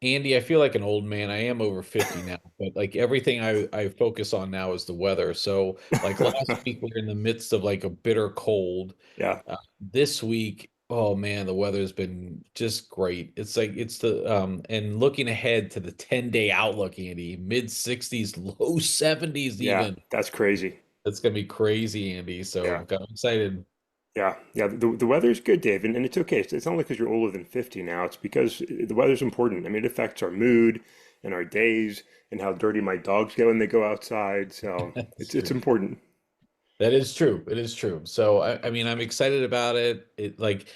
Andy, I feel like an old man. I am over 50 now, but like everything I focus on now is the weather. So like last week we are in the midst of like a bitter cold. Yeah. This week, oh man, the weather's been just great. It's like it's the and looking ahead to the 10-day outlook, Andy, mid 60s, low 70s Yeah. even. That's crazy. It's gonna be crazy, Andy. So Yeah. I'm excited. Yeah. Yeah. The weather's good, Dave, and it's okay. It's not like because you're older than 50 now. It's because the weather's important. I mean, it affects our mood and our days and how dirty my dogs get when they go outside. So That's it's true. important. That is true. It is true. So I mean, I'm excited about it. It like,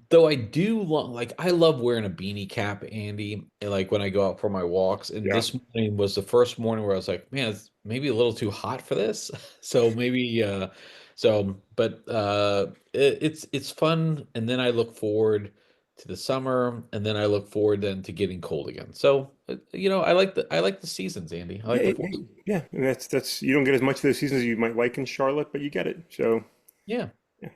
though I do like I love wearing a beanie cap, Andy. Like when I go out for my walks. And Yeah. this morning was the first morning where I was like, man, it's maybe a little too hot for this. So maybe but it's fun. And then I look forward to the summer, and then I look forward then to getting cold again. So I like the seasons, Andy. I Yeah. like the four. Yeah. And that's you don't get as much of those seasons as you might like in Charlotte, but you get it. So Yeah. yeah.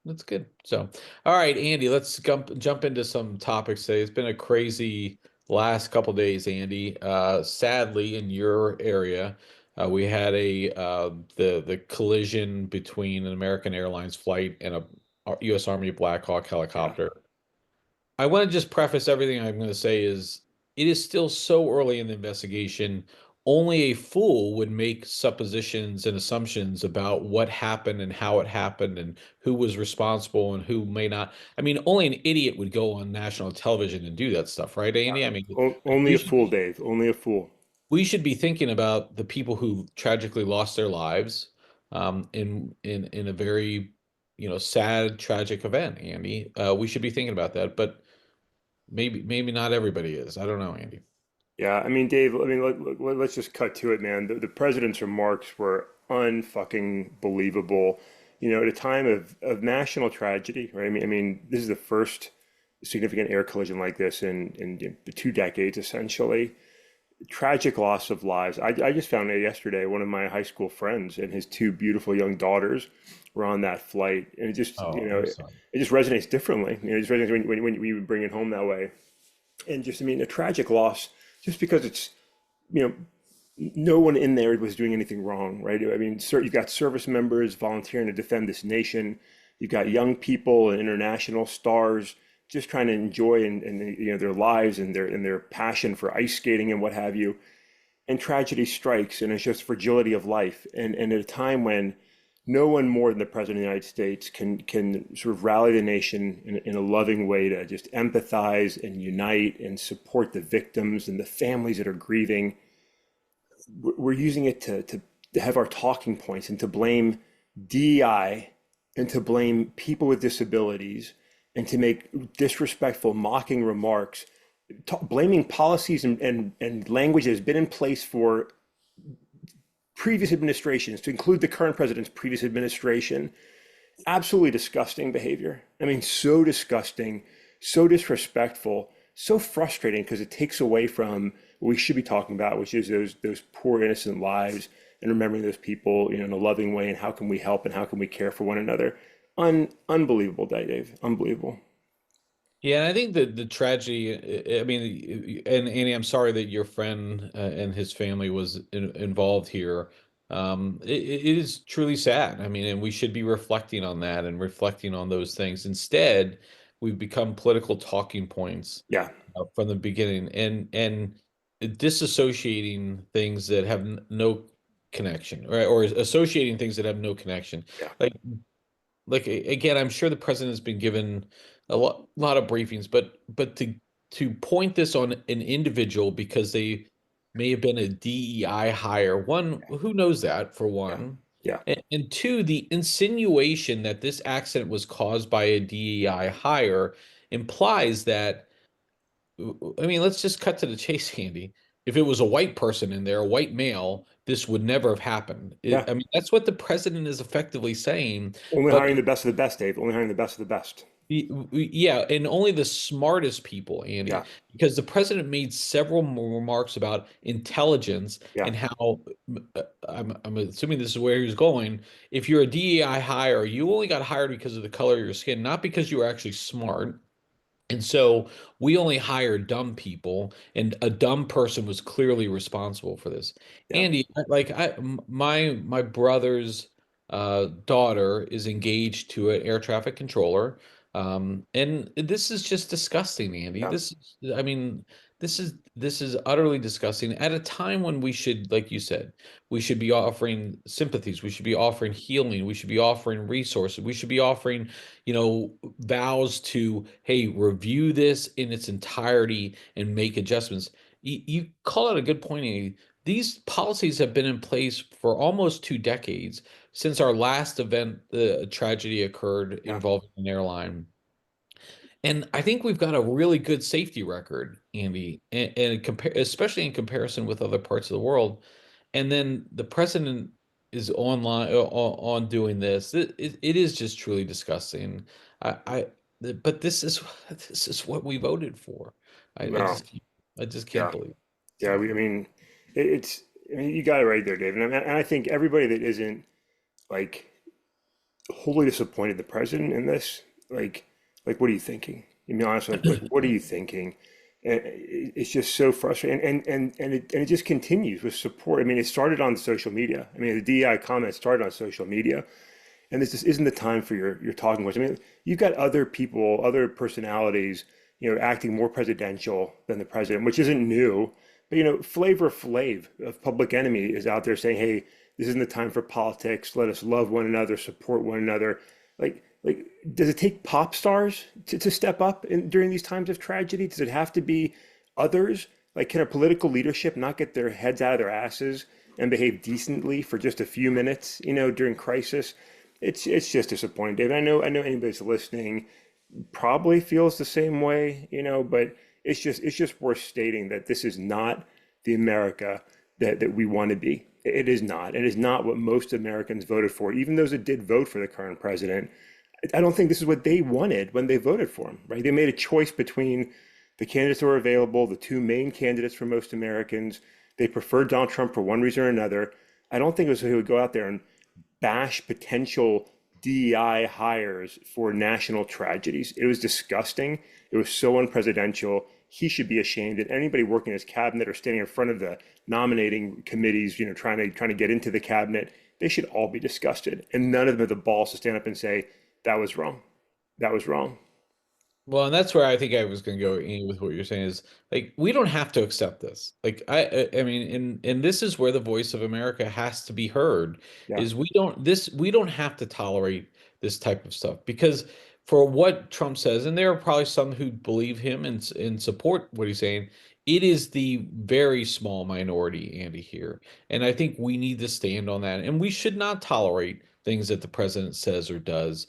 That's good. So, all right, Andy, let's jump into some topics today. It's been a crazy last couple days, Andy. Sadly, in your area, we had the collision between an American Airlines flight and a U.S. Army Black Hawk Yeah. helicopter. I want to just preface everything I'm going to say is it is still so early in the investigation. Only a fool would make suppositions and assumptions about what happened and how it happened and who was responsible and who may not. I mean, only an idiot would go on national television and do that stuff, right, Andy? I mean, Only we a should fool, Dave. Only a fool. be thinking about the people who tragically lost their lives in a very sad, tragic event, Andy. We should be thinking about that, but maybe not everybody is. I don't know, Andy. Yeah, I mean, Dave, I mean, let's just cut to it, man. The president's remarks were unfucking believable. You know, at a time of national tragedy, right? I mean, this is the first significant air collision like this in 2 decades, essentially. Tragic loss of lives. I just found out yesterday one of my high school friends and his two beautiful young daughters were on that flight, and it just, Oh, I'm sorry. it just resonates differently. You know, it just resonates when you bring it home that way. And just, I mean, a tragic loss just because it's, you know, no one in there was doing anything wrong, right? I mean, you've got service members volunteering to defend this nation. You've got young people and international stars just trying to enjoy and their lives and their passion for ice skating and what have you. And tragedy strikes, and it's just fragility of life. And at a time when no one more than the president of the United States can sort of rally the nation in a loving way to just empathize and unite and support the victims and the families that are grieving. We're using it to have our talking points and to blame DEI and to blame people with disabilities and to make disrespectful, mocking remarks, blaming policies and language that has been in place for previous administrations, to include the current president's previous administration. Absolutely disgusting behavior. I mean, so disgusting, so disrespectful, so frustrating because it takes away from what we should be talking about, which is those poor innocent lives and remembering those people, in a loving way, and how can we help and how can we care for one another. Unbelievable day, Dave. Unbelievable. Yeah, and I think that the tragedy, I mean, and Andy, I'm sorry that your friend and his family was involved here. It is truly sad. I mean, and we should be reflecting on that and reflecting on those things. Instead, we've become political talking points Yeah, from the beginning, and disassociating things that have no connection, right? Or associating things that have no connection. yeah, Like again, I'm sure the president has been given a lot of briefings, but to point this on an individual because they may have been a DEI hire, one, who knows that for yeah, one, yeah, and two, the insinuation that this accident was caused by a DEI hire implies that I mean, let's just cut to the chase, Andy. If it was a white person in there, a white male, this would never have happened. yeah. I mean, that's what the president is effectively saying. Only But hiring the best of the best, Dave. Only hiring the best of the best. yeah, and only the smartest people, Yeah, Andy, because the president made several remarks about intelligence yeah, and how I'm assuming this is where he was going. If you're a DEI hire, you only got hired because of the color of your skin, not because you were actually smart. And so we only hire dumb people, and a dumb person was clearly responsible for this. Yeah. Andy, my brother's daughter is engaged to an air traffic controller, and this is just disgusting, Andy. Yeah. I mean, this is utterly disgusting at a time when we should, like you said, we should be offering sympathies, we should be offering healing, we should be offering resources, we should be offering vows to, hey, review this in its entirety and make adjustments. You call it a good point, Andy. These policies have been in place for almost 2 decades since our last event, the tragedy occurred Yeah. involving an airline. And I think we've got a really good safety record, Andy, and especially in comparison with other parts of the world. And then the president is online on doing this. It is just truly disgusting. But this is this is what we voted for. I Well, just I just can't yeah. believe it. Yeah. So I mean, it's, I mean, you got it right there, David. And I think everybody that isn't like wholly disappointed in the president in this, like, what are you thinking? I mean, honestly, like, what are you thinking? And it's just so frustrating, and it just continues with support. I mean, it started on social media. I mean, the DEI comment started on social media, and this just isn't the time for your talking points. I mean, you've got other people, other personalities, acting more presidential than the president, which isn't new. But Flavor Flav of Public Enemy is out there saying, "Hey, this isn't the time for politics. Let us love one another, support one another." Like, does it take pop stars to step up during these times of tragedy? Does it have to be others? Like, can our political leadership not get their heads out of their asses and behave decently for just a few minutes, during crisis? It's just disappointing, David. I know anybody that's listening probably feels the same way, but it's just worth stating that this is not the America that we want to be. It is not. It is not what most Americans voted for. Even those that did vote for the current president, I don't think this is what they wanted when they voted for him, right? They made a choice between the candidates that were available, the two main candidates for most Americans. They preferred Donald Trump for one reason or another. I don't think it was he would go out there and bash potential DEI hires for national tragedies. It was disgusting. It was so unpresidential. He should be ashamed. And anybody working in his cabinet or standing in front of the nominating committees, trying to get into the cabinet, they should all be disgusted. And none of them have the balls to stand up and say, that was wrong. That was wrong. Well, and that's where I think I was going to go, Ian, with what you're saying is, like, we don't have to accept this. Like I mean, and this is where the voice of America has to be heard. Yeah. Is we don't have to tolerate this type of stuff because for what Trump says, and there are probably some who believe him and support what he's saying. It is the very small minority, Andy, here, and I think we need to stand on that, and we should not tolerate things that the president says or does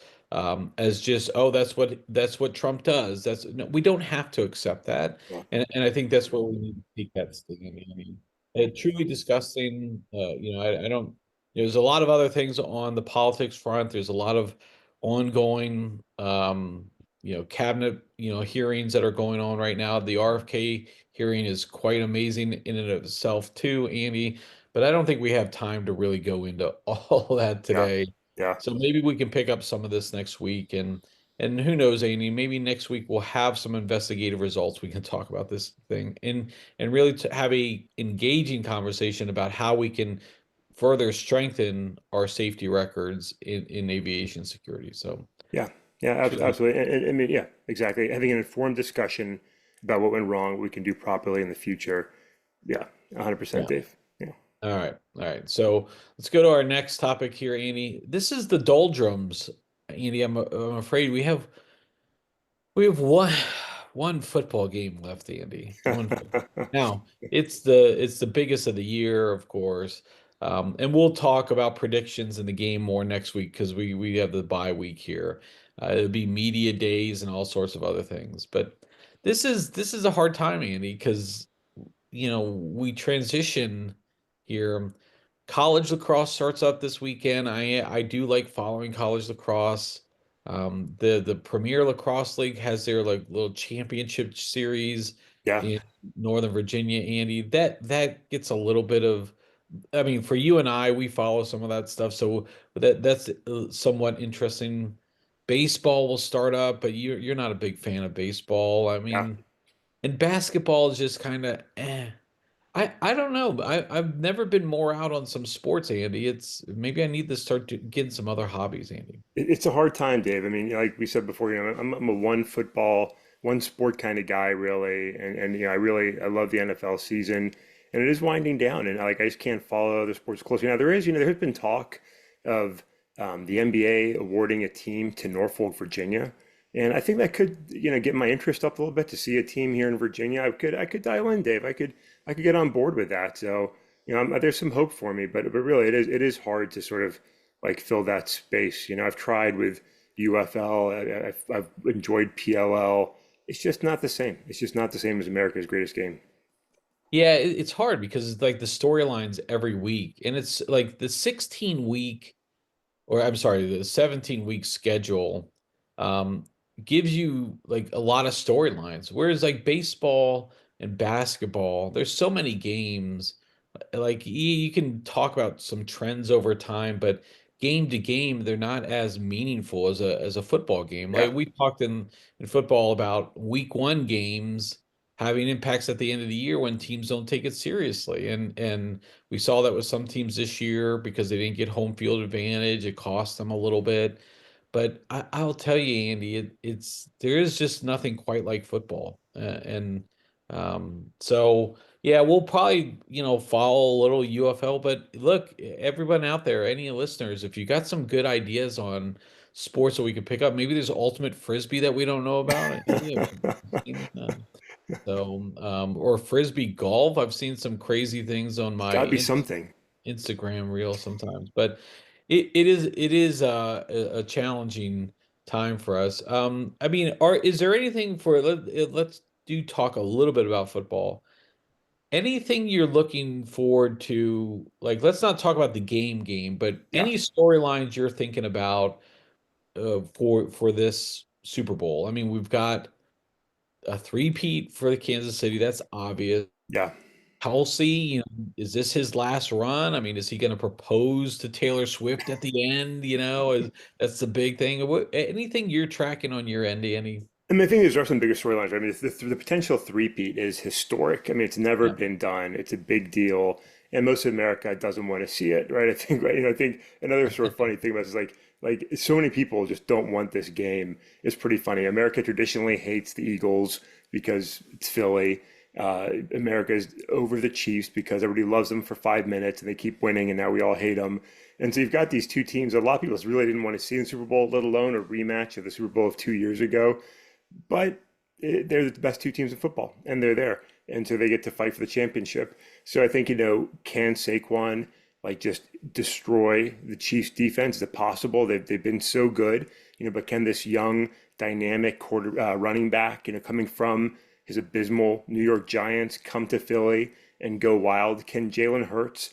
as just, oh, that's what Trump does. That's no, we don't have to accept that, Yeah. and I think that's where we need to take that sting. I mean, truly disgusting. I don't. There's a lot of other things on the politics front. There's a lot of ongoing, cabinet, hearings that are going on right now. The RFK hearing is quite amazing in and of itself too, Andy. But I don't think we have time to really go into all that Yeah. today. Yeah. So maybe we can pick up some of this next week, and who knows, Amy, maybe next week we'll have some investigative results. We can talk about this thing and really to have a engaging conversation about how we can further strengthen our safety records in aviation security. So Yeah. Yeah. should be Absolutely. And I mean, yeah, exactly. Having an informed discussion about what went wrong, what we can do properly in the future. Yeah. 100%, yeah. Dave. Yeah. All right. All right. So let's go to our next topic here, Andy. This is the doldrums, Andy. I'm afraid we have one football game left, Andy. Now, it's the biggest of the year, of course. And we'll talk about predictions in the game more next week because we have the bye week here. It'll be media days and all sorts of other things. But this is a hard time, Andy, because we transition here. College lacrosse starts up this weekend. I do like following college lacrosse. The Premier Lacrosse League has their like little championship series Yeah. in Northern Virginia, Andy. That gets a little bit of, I mean, for you and I, we follow some of that stuff, so that's somewhat interesting. Baseball will start up, but you're not a big fan of baseball. I Yeah. mean, and basketball is just kind of eh. I don't know. I've never been more out on some sports, Andy. It's maybe I need to start getting some other hobbies, Andy. It's a hard time, Dave. I mean, like we said before, I'm a one football, one sport kind of guy, really, and I love the NFL season, and it is winding down, and like I just can't follow other sports closely. Now there is, there has been talk of the NBA awarding a team to Norfolk, Virginia, and I think that could, get my interest up a little bit to see a team here in Virginia. I could dial in, Dave. I could get on board with that. So, there's some hope for me, but really it is hard to sort of like fill that space. I've tried with UFL, I've enjoyed PLL. It's just not the same. It's just not the same as America's Greatest Game. Yeah, it's hard because it's like the storylines every week, and it's like the 16 week, or I'm sorry, the 17-week schedule um, gives you like a lot of storylines. Whereas like baseball and basketball, there's so many games. Like you can talk about some trends over time, but game to game, they're not as meaningful as a football game. Yeah. Like we talked in football about week one games having impacts at the end of the year when teams don't take it seriously. And we saw that with some teams this year because they didn't get home field advantage. It cost them a little bit. But I'll tell you, Andy, it's there is just nothing quite like football. And so yeah, we'll probably, follow a little UFL. But look, everyone out there, any listeners, if you got some good ideas on sports that we could pick up, maybe there's ultimate frisbee that we don't know about. Andy, have you seen that? So, or frisbee golf. I've seen some crazy things on It's my got to be something. Instagram reel sometimes, but it is a challenging time for us. I mean, is there anything let's do talk a little bit about football. Anything you're looking forward to? Like, let's not talk about the game, but Yeah. any storylines you're thinking about for this Super Bowl? I mean, we've got a three-peat for the Kansas City. That's obvious. Yeah. Kelsey, is this his last run? I mean, is he going to propose to Taylor Swift at the end? That's the big thing. Anything you're tracking on your end, Andy? I mean, I think there are some bigger storylines. I mean, the potential three-peat is historic. I mean, it's never Yeah. been done. It's a big deal, and most of America doesn't want to see it, right? I think, right, I think another sort of funny thing about this is like so many people just don't want this game. It's pretty funny. America traditionally hates the Eagles because it's Philly. America is over the Chiefs because everybody loves them for 5 minutes and they keep winning, and now we all hate them. And so you've got these two teams that a lot of people really didn't want to see in the Super Bowl, let alone a rematch of the Super Bowl of 2 years ago. But they're the best two teams in football, and they're there, and so they get to fight for the championship. So I think can Saquon like just destroy the Chiefs' defense? Is it possible? They've been so good, but can this young, dynamic quarter running back, coming from his abysmal New York Giants, come to Philly and go wild? Can Jalen Hurts,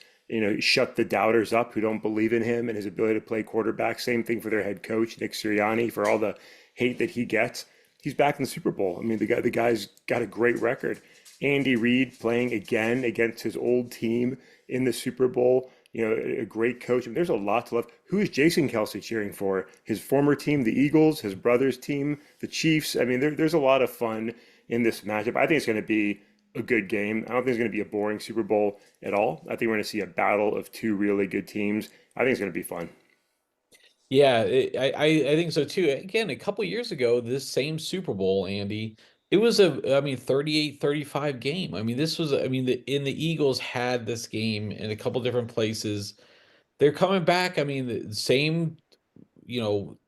shut the doubters up who don't believe in him and his ability to play quarterback? Same thing for their head coach Nick Sirianni for all the hate that he gets. He's back in the Super Bowl. I mean, the guy's got a great record. Andy Reid playing again against his old team in the Super Bowl. A great coach. I mean, there's a lot to love. Who is Jason Kelsey cheering for? His former team, the Eagles, his brother's team, the Chiefs. I mean, there's a lot of fun in this matchup. I think it's going to be a good game. I don't think it's going to be a boring Super Bowl at all. I think we're going to see a battle of two really good teams. I think it's going to be fun. Yeah, I think so too. Again, a couple years ago, this same Super Bowl, Andy, it was I mean, 38-35 game. I mean, the Eagles had this game in a couple different places. They're coming back. I mean, the same,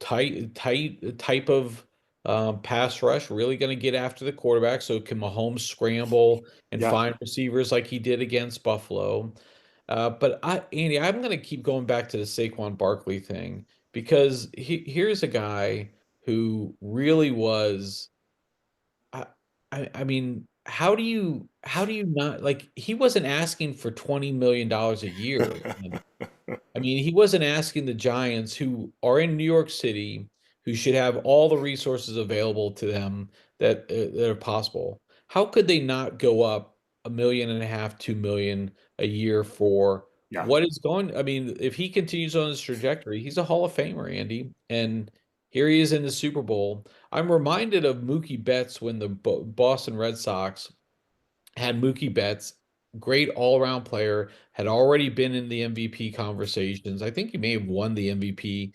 tight type of pass rush, really going to get after the quarterback. So can Mahomes scramble and Yeah, find receivers like he did against Buffalo? But Andy, I'm going to keep going back to the Saquon Barkley thing because here's a guy who really was. I, I mean, how do you not like? He wasn't asking for $20 million a year. I mean, he wasn't asking the Giants, who are in New York City, who should have all the resources available to them that are possible. How could they not go up 1.5 million, 2 million a year for yeah. what is going? I mean, if he continues on his trajectory, he's a Hall of Famer, Andy, and Here he is in the Super Bowl. I'm reminded of Mookie Betts when the Boston Red Sox had Mookie Betts, great all-around player, had already been in the MVP conversations. I think he may have won the MVP.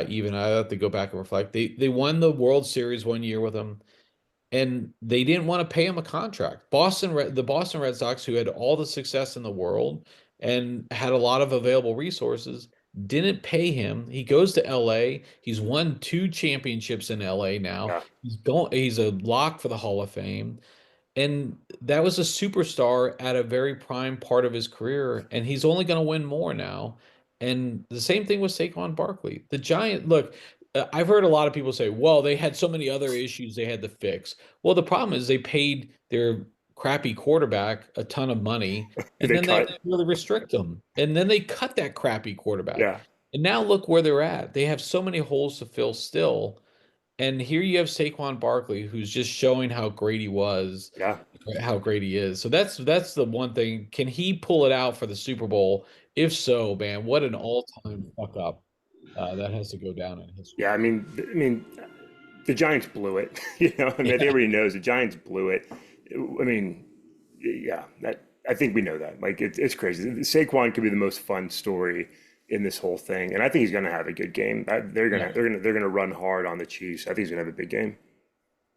Even I have to go back and reflect. They won the World Series one year with him, and they didn't want to pay him a contract. The Boston Red Sox, who had all the success in the world and had a lot of available resources, didn't pay him. He goes to LA. He's won two championships in LA now. Yeah, He's a lock for the Hall of Fame. And that was a superstar at a very prime part of his career, and he's only going to win more now. And the same thing with Saquon Barkley. The Giant, look, I've heard a lot of people say, well, they had so many other issues they had to fix. Well, the problem is they paid their crappy quarterback a ton of money, who and they then they had cut. to really restrict him. And then they cut that crappy quarterback. Yeah, And now look where they're at. They have so many holes to fill still. And here you have Saquon Barkley, who's just showing how great he was, yeah. how great he is. So that's the one thing. Can he pull it out for the Super Bowl? If so, man, what an all-time fuck up. That has to go down in history. Yeah, I mean, the Giants blew it. You know, I mean, Yeah. everybody knows the Giants blew it. I mean, yeah, that I think we know that. Like, it's crazy. Saquon could be the most fun story in this whole thing, and I think he's going to have a good game. They're gonna Yeah. they're gonna they're gonna run hard on the Chiefs. I think he's gonna have a big game.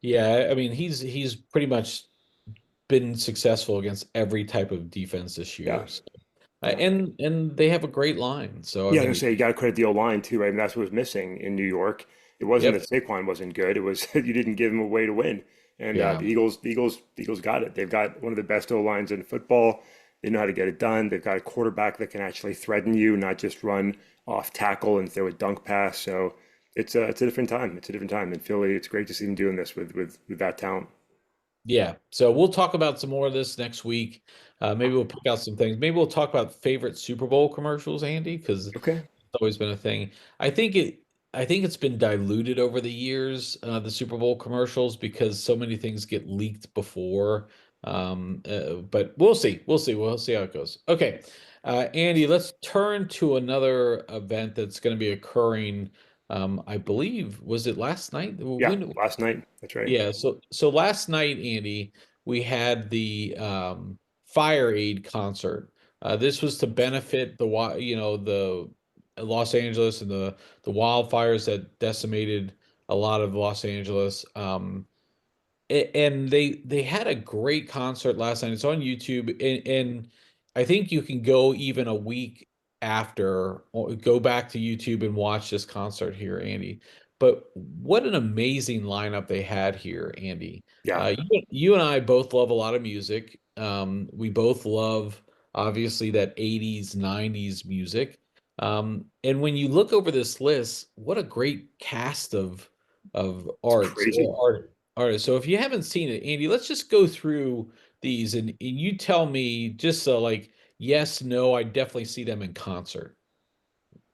Yeah, I mean, he's pretty much been successful against every type of defense this Yeah, year. So, yeah. and they have a great line. So I Yeah, I was mean, gonna say you got to credit the O line too, right? And that's what was missing in New York. It wasn't yep. that Saquon wasn't good. It was you didn't give him a way to win. And Yeah. the Eagles got it. They've got one of the best O lines in football. They know how to get it done. They've got a quarterback that can actually threaten you, not just run off tackle and throw a dunk pass. So it's a different time. It's a different time in Philly. It's great to see them doing this with that talent. Yeah. So we'll talk about some more of this next week. Maybe we'll pick out some things. Maybe we'll talk about favorite Super Bowl commercials, Andy, because it's Okay. always been a thing. I think it I think it's been diluted over the years, the Super Bowl commercials, because so many things get leaked before. But we'll see. We'll see. We'll see how it goes. Okay. Andy, let's turn to another event that's going to be occurring. I believe, was it last night? Yeah, When last night. That's right. Yeah, so last night, Andy, we had the Fireaid concert. This was to benefit the Los Angeles and the wildfires that decimated a lot of Los Angeles. And they had a great concert last night. It's on YouTube, and I think you can go even a week after, or go back to YouTube and watch this concert here, Andy. But what an amazing lineup they had here, Andy. Yeah, You and I both love a lot of music. We both love, obviously, that 80s, 90s music. And when you look over this list, what a great cast of it's arts crazy. or artists. So if you haven't seen it, Andy, let's just go through these, and you tell me just like yes, no, I definitely see them in concert.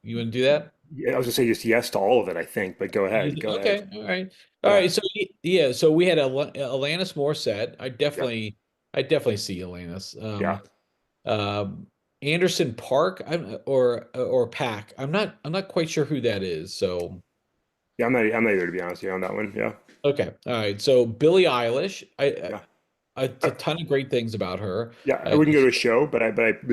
You want to do that? Yeah, I was gonna say just yes to all of it, I think, but go ahead. Go ahead. Okay, all right, all Yeah, right. So yeah, so we had Alanis Morissette. yeah, I definitely see Alanis. yeah. Um, Anderson Park, or Pack. I'm not quite sure who that is. So Yeah, I'm not either to be honest with you on that one. Yeah, okay, all right. So Billie Eilish, yeah. a ton of great things about her. Yeah, I Uh, wouldn't go to a show, but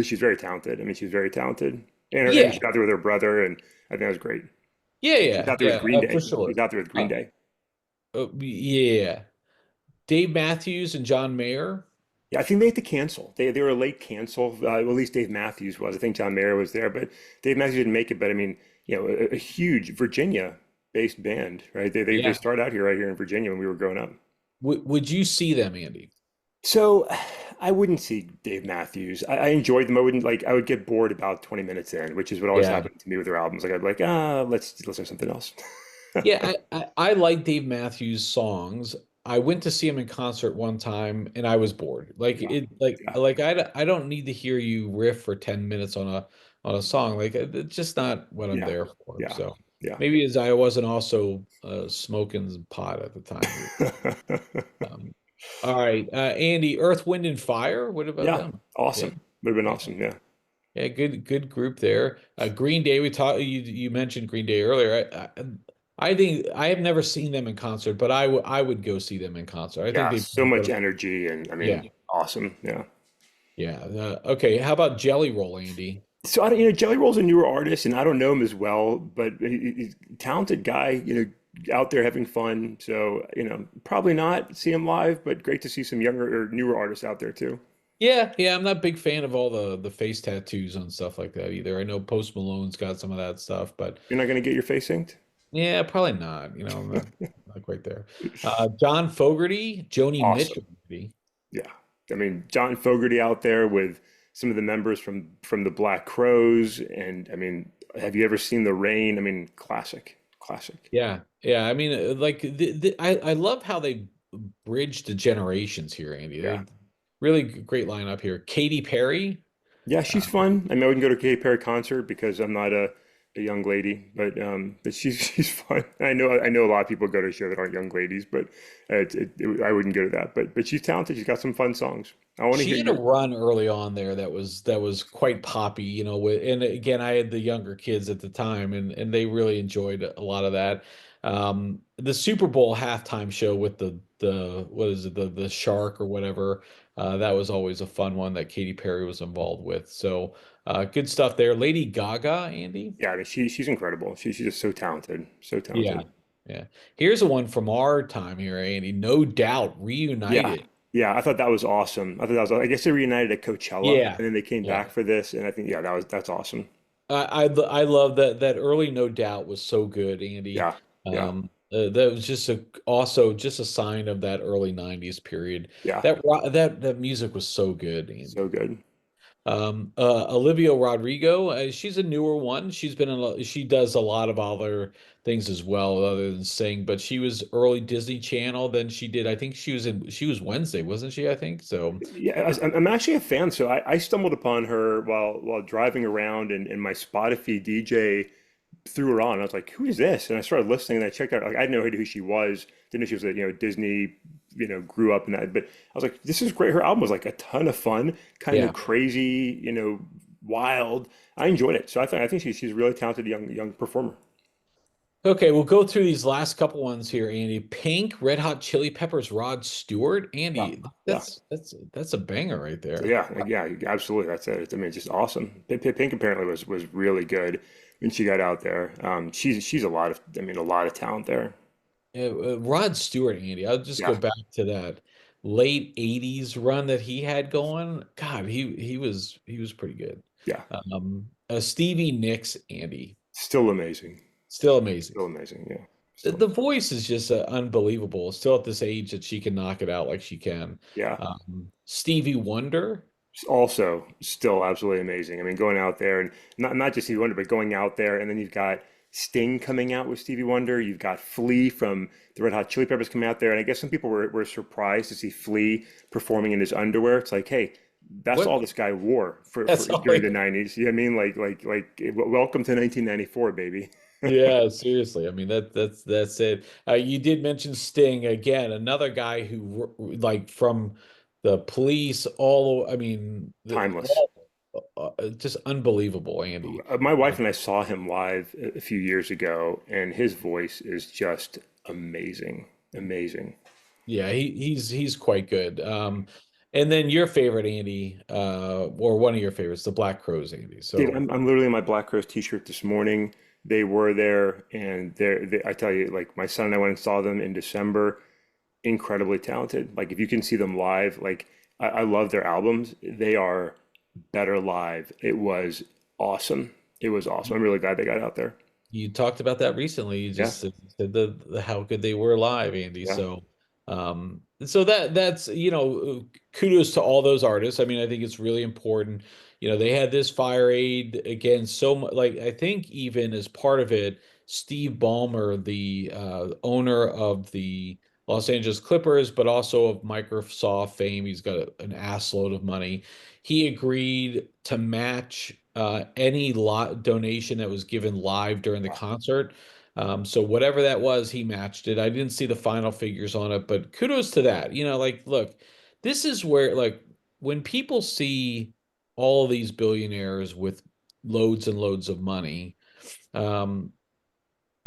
she's very talented. I mean, she's very talented, and yeah, she's out there with her brother, and I think that was great. She's out there with yeah, Green for Day. She's sure. out there with Green Uh, Day. yeah, Dave Matthews and John Mayer. Yeah, I think they had to cancel. They were a late cancel. Well, at least Dave Matthews was. I think John Mayer was there, but Dave Matthews didn't make it. But I mean, a huge Virginia-based band, right? They Yeah. started out here right here in Virginia when we were growing up. Would you see them, Andy? So I wouldn't see Dave Matthews. I enjoyed them. I wouldn't like. I would get bored about 20 minutes in, which is what always Yeah. happened to me with their albums. Like I'd be like, let's listen to something else. Yeah, I like Dave Matthews songs. I went to see him in concert one time and I was bored. Yeah, yeah, I don't need to hear you riff for 10 minutes on a song. Like it's just not what I'm yeah, there for. yeah, So yeah. maybe as I wasn't also smoking pot at the time either. Um, all right, Andy, Earth, Wind, and Fire. What about Yeah, them? Yeah, awesome. Would have been yeah, awesome. Yeah, yeah. Good group there. Green Day. We talked. You mentioned Green Day earlier. I think I have never seen them in concert, but I would go see them in concert. I think Yeah, they so bring a much bit of energy, and I yeah, mean, awesome. Yeah. yeah. Okay, how about Jelly Roll, Andy? So I don't, Jelly Roll's a newer artist, and I don't know him as well, but he's a talented guy, out there having fun. So, probably not see him live, but great to see some younger or newer artists out there too. Yeah, yeah. I'm not a big fan of all the face tattoos and stuff like that either. I know Post Malone's got some of that stuff, but You're not going to get your face inked? yeah, probably not. I'm not quite there. John Fogerty, Joni Mitchell, Awesome. maybe. Yeah. I mean, John Fogerty out there with some of the members from the Black Crows, and I mean, have you ever seen The Rain? I mean, classic, classic. Yeah, yeah. I mean, like I love how they bridge the generations here, Andy. Yeah. Really great lineup here. Katy Perry. Yeah, Uh, she's fun. I mean, I wouldn't go to a Katy Perry concert because I'm not a young lady, but she's she's fun. I know a lot of people go to a show that aren't young ladies, but I wouldn't go to that. But she's talented. She's got some fun songs. I want to She hear had a your. run early on there that was quite poppy, and again, I had the younger kids at the time, and they really enjoyed a lot of that. The Super Bowl halftime show with the what is it, the shark or whatever, that was always a fun one that Katy Perry was involved with. So good stuff there. Lady Gaga, Andy. Yeah, I mean, she's incredible. She's just so talented, so Yeah, talented. yeah. Here's a one from our time here, Andy. No Doubt Yeah, reunited. yeah. I thought that was awesome. I thought that was. I guess they reunited at Coachella, Yeah, and then they came yeah. back for this, and I think that's awesome. I love that early No Doubt was so good, Andy. Yeah, yeah, That was also just a sign of that early '90s period. yeah. That music was so good, So Andy. good. Olivia Rodrigo, she's a newer one. She does a lot of other things as well, other than sing. But she was early Disney Channel. Then she did. I think she was Wednesday, wasn't she? I think so. Yeah, I'm actually a fan. So I stumbled upon her while driving around, and my Spotify DJ threw her on. I was like, "Who is this?" And I started listening, and I checked out. Like, I had no idea who she was. Didn't know she was a Disney. Grew up in that. But I was like, "This is great." Her album was like a ton of fun, kind of Yeah. crazy, wild. I enjoyed it. So I think she's a really talented young performer. Okay, we'll go through these last couple ones here, Andy. Pink, Red Hot Chili Peppers, Rod Stewart. Yeah, Andy, yeah. that's a banger right there. Yeah, like, yeah, absolutely. That's it. I mean, it's just awesome. Pink apparently was really good when she got out there. She's a lot of talent there. Rod Stewart, Andy. I'll just go Yeah, back to that late '80s run that he had going. God, he was pretty good. yeah. Stevie Nicks, Andy, Still amazing. still amazing. Still amazing. Yeah, The still. the voice is just unbelievable. Still at this age that she can knock it out like she can. Yeah. Stevie Wonder. Also, still absolutely amazing. I mean, going out there and not just Stevie Wonder, but going out there, and then you've got Sting coming out with Stevie Wonder. You've got Flea from the Red Hot Chili Peppers coming out there, and I guess some people were surprised to see Flea performing in his underwear. It's like, hey, that's What? all this guy wore for That's all. during the '90s. You know what I mean? Welcome to 1994, baby. Yeah, seriously. I mean that's it. You did mention Sting again, another guy who like from the Police all. I mean, Timeless. just unbelievable, Andy. My wife and I saw him live a few years ago, and his voice is just amazing, amazing. Yeah, he's quite good. And then your favorite, Andy, or one of your favorites, the Black Crows, Andy. Dude, So I'm literally in my Black Crowes t-shirt this morning. They were there, and I tell you, like my son and I went and saw them in December. Incredibly talented. Like if you can see them live, like I love their albums. They are better live. It was awesome. It was awesome. I'm really glad they got out there. you talked about that recently. You Yeah, just said the how good they were live, Andy. yeah, So that's kudos to all those artists. I mean, I think it's really important. They had this Fireaid again. So much, like I think even as part of it, Steve Ballmer, the owner of the Los Angeles Clippers, but also of Microsoft fame, he's got an ass load of money. He agreed to match any lot donation that was given live during the concert. So whatever that was, he matched it. I didn't see the final figures on it, but kudos to that. Like, look, this is where, like, when people see all of these billionaires with loads and loads of money, um,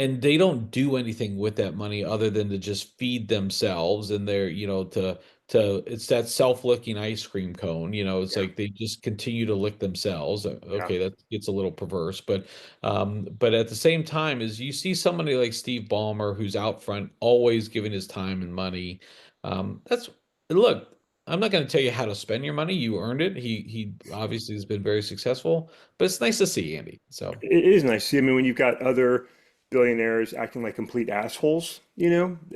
and they don't do anything with that money other than to just feed themselves and they're, to it's that self-licking ice cream cone, it's Yeah, like they just continue to lick themselves. yeah. Okay, that gets a little perverse, but at the same time is you see somebody like Steve Ballmer who's out front always giving his time and money. That's Look, I'm not going to tell you how to spend your money. You earned it. He obviously has been very successful, but it's nice to see Andy. So It is nice. See, I mean, when you've got other billionaires acting like complete assholes, I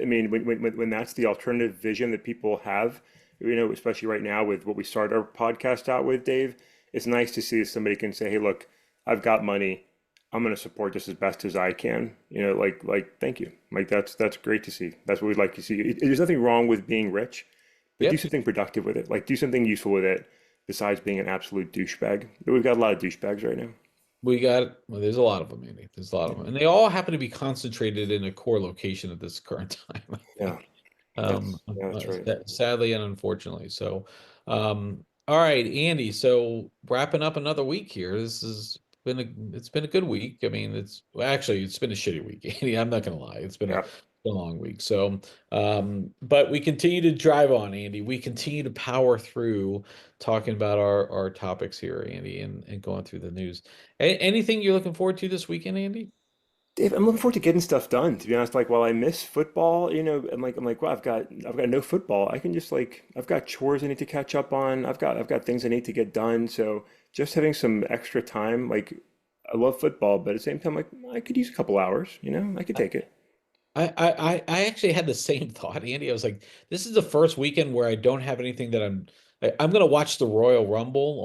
mean, when that's the alternative vision that people have, especially right now with what we started our podcast out with, Dave, it's nice to see that somebody can say, "Hey, look, I've got money. I'm going to support this as best as I can." Thank you. Like that's great to see. That's what we'd like to see. There's nothing wrong with being rich, but do yep. something productive with it. Like do something useful with it besides being an absolute douchebag. But we've got a lot of douchebags right now. Well, there's a lot of them, Andy. There's a lot of them. And they all happen to be concentrated in a core location at this current time, I Yeah, think. that's right. Sadly and unfortunately. All right, Andy. So wrapping up another week here. It's been a good week. I mean, actually it's been a shitty week, Andy. I'm not gonna lie. Yeah. A long week. But we continue to drive on, Andy. We continue to power through talking about our topics here, Andy, and going through the news. Anything you're looking forward to this weekend, Andy? Dave, I'm looking forward to getting stuff done. To be honest, like while I miss football, I'm like, wow, I've got no football. I can just like I've got chores I need to catch up on. I've got things I need to get done. So just having some extra time, like I love football, but at the same time, like I could use a couple hours. I could take it. I actually had the same thought, Andy. I was like, this is the first weekend where I don't have anything that I'm gonna watch the Royal Rumble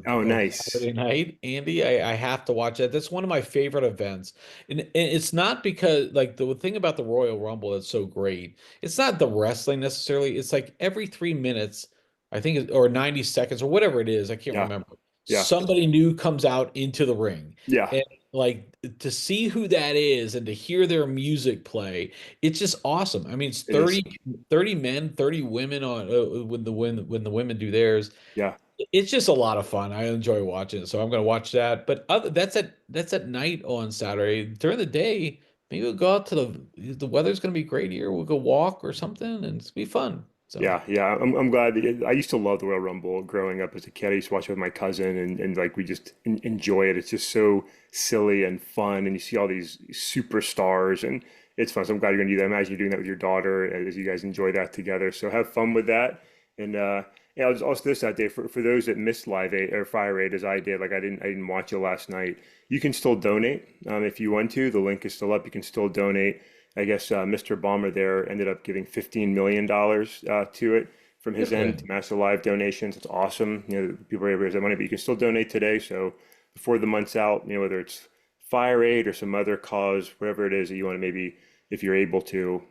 Oh, on nice. Saturday night, Andy. I have to watch that. That's one of my favorite events. And it's not because like the thing about the Royal Rumble that's so great, it's not the wrestling necessarily. It's like every 3 minutes, I think, or 90 seconds or whatever it is, I can't Yeah, remember. yeah, Somebody new comes out into the ring. yeah. Like to see who that is and to hear their music play, it's just awesome. I mean, it's It is. 30 men, 30 women on when the women do theirs. Yeah, It's just a lot of fun. I enjoy watching it. So I'm going to watch that. But that's at night on Saturday. During the day, maybe we'll go out to the weather's going to be great here. We'll go walk or something and it's be fun. So yeah, yeah. I'm glad that I used to love the Royal Rumble growing up as a kid. I used to watch it with my cousin, and like we just enjoy it. It's just so silly and fun, and you see all these superstars, and it's fun. So I'm glad you're gonna do that. Imagine you're doing that with your daughter as you guys enjoy that together. So have fun with that. And yeah, I'll just also this that day for those that missed Live Aid or Fire Aid as I did. Like I didn't watch it last night. You can still donate if you want to. The link is still up. You can still donate. I guess Mr. Balmer there ended up giving $15 million to it from good his for end to him. Master Live donations. It's awesome. People are able to raise that money, but you can still donate today. So before the month's out, whether it's Fire Aid or some other cause, whatever it is that you want to maybe, if you're able to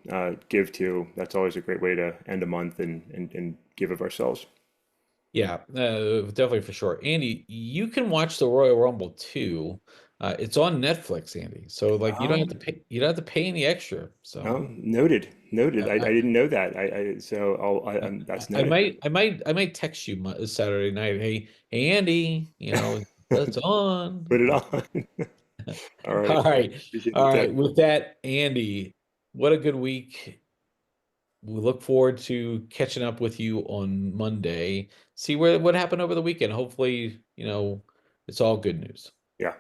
give to, that's always a great way to end a month and give of ourselves. Yeah, definitely for sure. Andy, you can watch the Royal Rumble too. It's on Netflix, Andy. So like Um, you don't have to pay any extra. So Noted, noted. I, I I, didn't know that. So that's I noted. might text you Saturday night. Hey Andy, it's on. Put it on. All right. All right. Appreciate the All right. tip. With that, Andy, what a good week. We look forward to catching up with you on Monday. See what happened over the weekend. Hopefully, it's all good news. Yeah,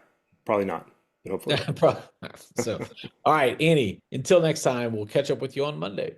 probably not, but hopefully. Probably not. So, all right, Andy, until next time, we'll catch up with you on Monday.